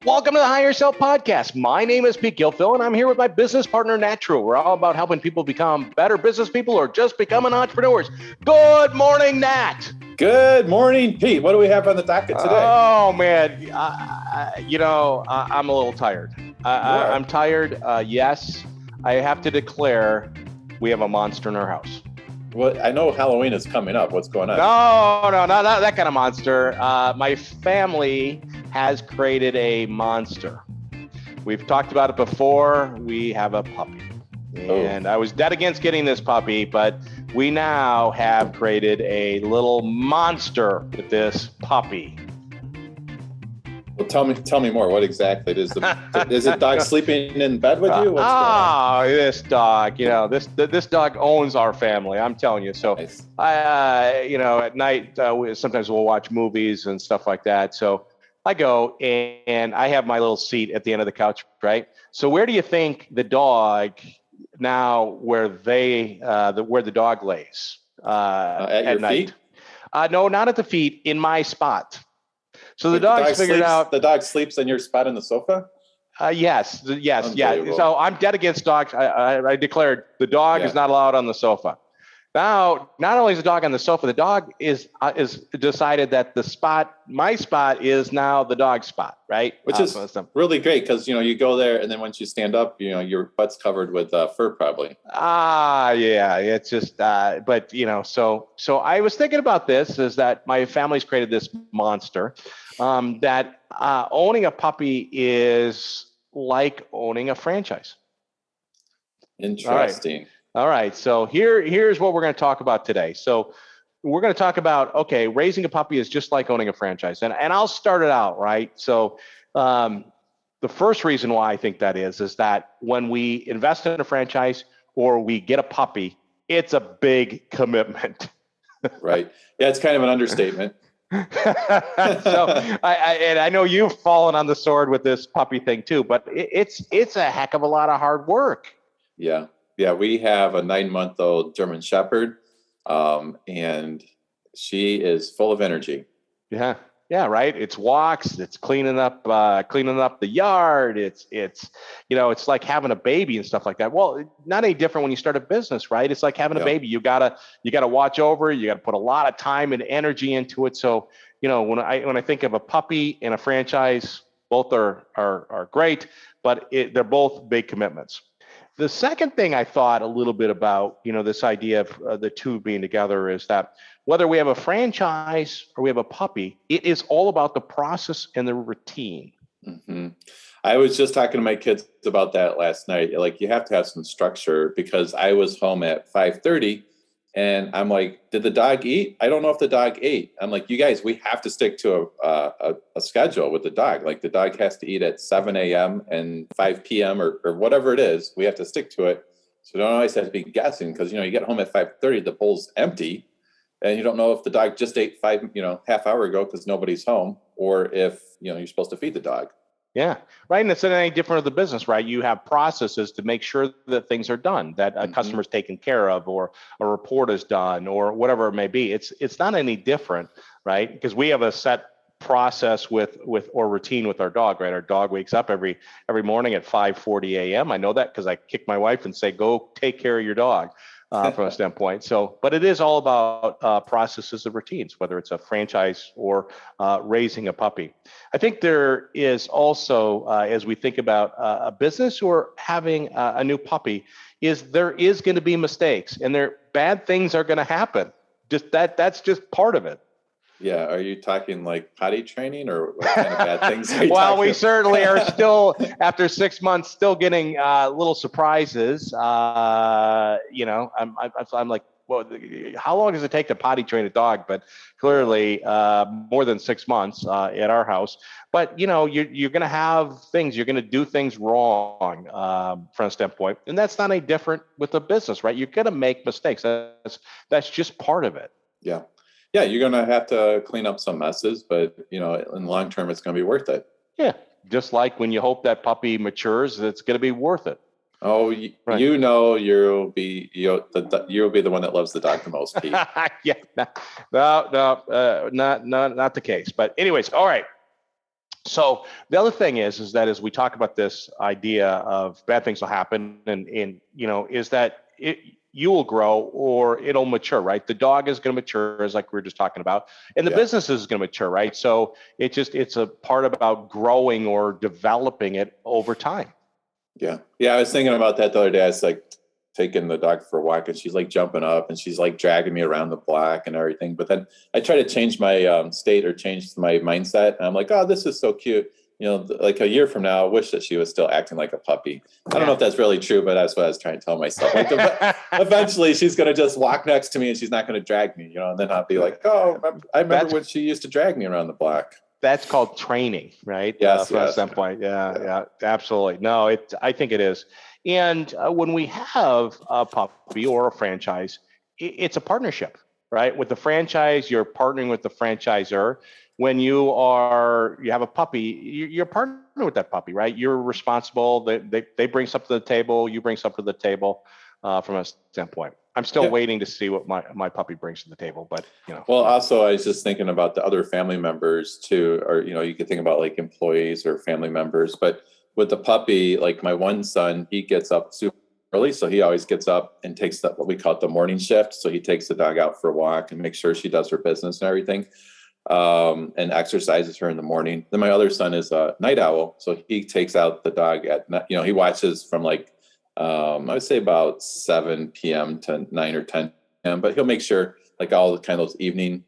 Welcome to the Hire Yourself Podcast. My name is Pete Gilfill, and I'm here with my business partner, Nat. We're all about helping people become better business people or just becoming entrepreneurs. Good morning, Nat. Good morning, Pete. What do we have on the docket today? Oh, man. I'm a little tired. I'm tired. Yes, I have to declare we have a monster in our house. Well, I know Halloween is coming up. What's going on? No, not that kind of monster. My family has created a monster. We've talked about it before. We have a puppy. And I was dead against getting this puppy, but we now have created a little monster with this puppy. Well, tell me more. What exactly is it? Dog sleeping in bed with you? What's going on? This dog. This dog owns our family. I'm telling you. So, Nice. at night, sometimes we'll watch movies and stuff like that. So I go and I have my little seat at the end of the couch, right? So where do you think the dog now? Where the dog lays At your night? feet? No, not at the feet. In my spot. So the dog's figured out. The dog sleeps in your spot on the sofa? Yes. So I'm dead against dogs. I declared the dog is not allowed on the sofa. Now, not only is the dog on the sofa, the dog is decided that my spot is now the dog's spot, right? Which is really great because, you go there and then once you stand up, your butt's covered with fur probably. Yeah. It's just, so I was thinking about this is that my family's created this monster that owning a puppy is like owning a franchise. Interesting. All right. So here's what we're going to talk about today. So we're going to talk about, raising a puppy is just like owning a franchise. And I'll start it out, right? So the first reason why I think that is that when we invest in a franchise or we get a puppy, it's a big commitment. Right. Yeah, it's kind of an understatement. So I know you've fallen on the sword with this puppy thing too, but it's a heck of a lot of hard work. Yeah. Yeah, we have a 9-month-old German Shepherd, and she is full of energy. Yeah, right. It's walks. It's cleaning up the yard. It's like having a baby and stuff like that. Well, not any different when you start a business, right? It's like having a baby. You gotta watch over. You gotta put a lot of time and energy into it. So when I think of a puppy and a franchise, both are great, but they're both big commitments. The second thing I thought a little bit about, this idea of the two being together is that whether we have a franchise or we have a puppy, it is all about the process and the routine. Mm-hmm. I was just talking to my kids about that last night. Like, you have to have some structure because I was home at 5:30 and I'm like, did the dog eat? I don't know if the dog ate. I'm like, you guys, we have to stick to a schedule with the dog. Like, the dog has to eat at 7 a.m. and 5 p.m. or whatever it is. We have to stick to it. So don't always have to be guessing because, you get home at 5:30, the bowl's empty. And you don't know if the dog just ate half hour ago because nobody's home, or if, you're supposed to feed the dog. Yeah, right. And it's any different of the business, right? You have processes to make sure that things are done, that a customer's taken care of, or a report is done, or whatever it may be. It's not any different, right? Because we have a set process with or routine with our dog, right? Our dog wakes up every morning at 5:40 a.m. I know that because I kick my wife and say, go take care of your dog. From a standpoint. So, but it is all about processes and routines, whether it's a franchise or raising a puppy. I think there is also, as we think about a business or having a new puppy, there is going to be mistakes and bad things are going to happen. That's just part of it. Yeah. Are you talking like potty training or what kind of bad things are you Well, talking we certainly are still, after 6 months, still getting little surprises. I'm like, well, how long does it take to potty train a dog? But clearly more than 6 months at our house. But, you're going to have things, you're going to do things wrong from a standpoint. And that's not any different with a business, right? You're going to make mistakes. That's just part of it. Yeah. Yeah, you're going to have to clean up some messes, but, in the long term, it's going to be worth it. Yeah, just like when you hope that puppy matures, it's going to be worth it. Oh, right. You'll be the one that loves the dog the most, Pete. Yeah, no, not the case. But anyways, all right. So the other thing is that as we talk about this idea of bad things will happen, and is that you will grow or it'll mature, right? The dog is going to mature, as like we were just talking about, and the business is going to mature, right? So it's a part about growing or developing it over time. Yeah. I was thinking about that the other day. I was like taking the dog for a walk, and she's like jumping up and she's like dragging me around the block and everything. But then I try to change my state or change my mindset. And I'm like, oh, this is so cute. Like a year from now, I wish that she was still acting like a puppy. I don't know if that's really true, but that's what I was trying to tell myself. Like eventually she's going to just walk next to me and she's not going to drag me, and then I'll be like, oh, I remember when she used to drag me around the block. That's called training, right? Yes. From that standpoint. Yeah, absolutely. No, I think it is. And when we have a puppy or a franchise, it's a partnership, right? With the franchise, you're partnering with the franchisor. When you have a puppy, you're partnering with that puppy, right? You're responsible. They bring something to the table. You bring something to the table from a standpoint. I'm still waiting to see what my puppy brings to the table, but Well, also I was just thinking about the other family members too, or you could think about like employees or family members, but with the puppy, like my one son, he gets up super early, so he always gets up and takes what we call the morning shift. So he takes the dog out for a walk and makes sure she does her business and everything, and exercises her in the morning. Then my other son is a night owl, so he takes out the dog at night. He watches from like I would say about 7 p.m. to 9 or 10 p.m. But he'll make sure like all the kind of those evening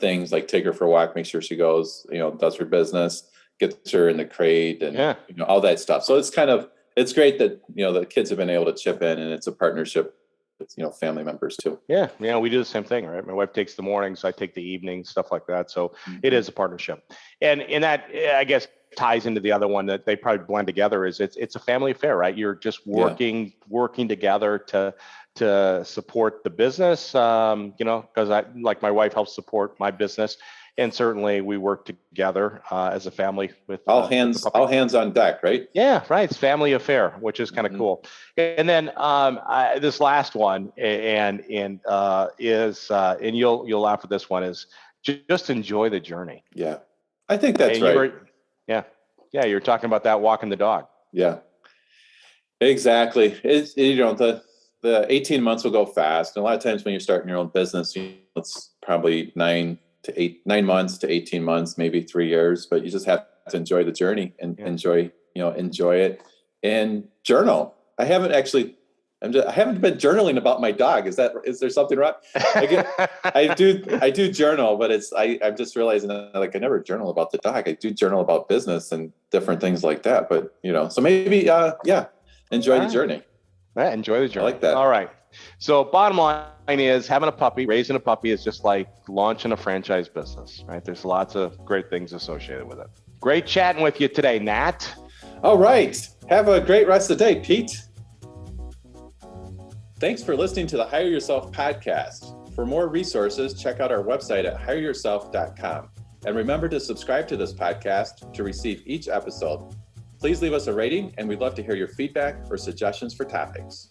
things, like take her for a walk, make sure she goes, does her business, gets her in the crate, and all that stuff. So it's great that the kids have been able to chip in, and it's a partnership with family members too. Yeah, we do the same thing, right? My wife takes the mornings, I take the evenings, stuff like that. So it is a partnership, and that I guess ties into the other one that they probably blend together is it's a family affair, right? You're just working together to support the business, because my wife helps support my business. And certainly we work together as a family with all hands on deck, right? Yeah, right. It's family affair, which is kind of cool. And then this last one, and you'll laugh at this one, is just enjoy the journey. Yeah, I think that's right. You're talking about that walking the dog. Yeah, exactly. It's the 18 months will go fast, and a lot of times when you're starting your own business, it's probably 9 months to 18 months, maybe 3 years, but you just have to enjoy the journey and enjoy it, and journal. I haven't been journaling about my dog. Is there something wrong? I do journal, but I'm just realizing that, like, I never journal about the dog. I do journal about business and different things like that, but so maybe, enjoy the journey. Yeah, enjoy the journey. I like that. All right. So bottom line is raising a puppy is just like launching a franchise business, right? There's lots of great things associated with it. Great chatting with you today, Nat. All right. Have a great rest of the day, Pete. Thanks for listening to the Hire Yourself podcast. For more resources, check out our website at hireyourself.com. And remember to subscribe to this podcast to receive each episode. Please leave us a rating, and we'd love to hear your feedback or suggestions for topics.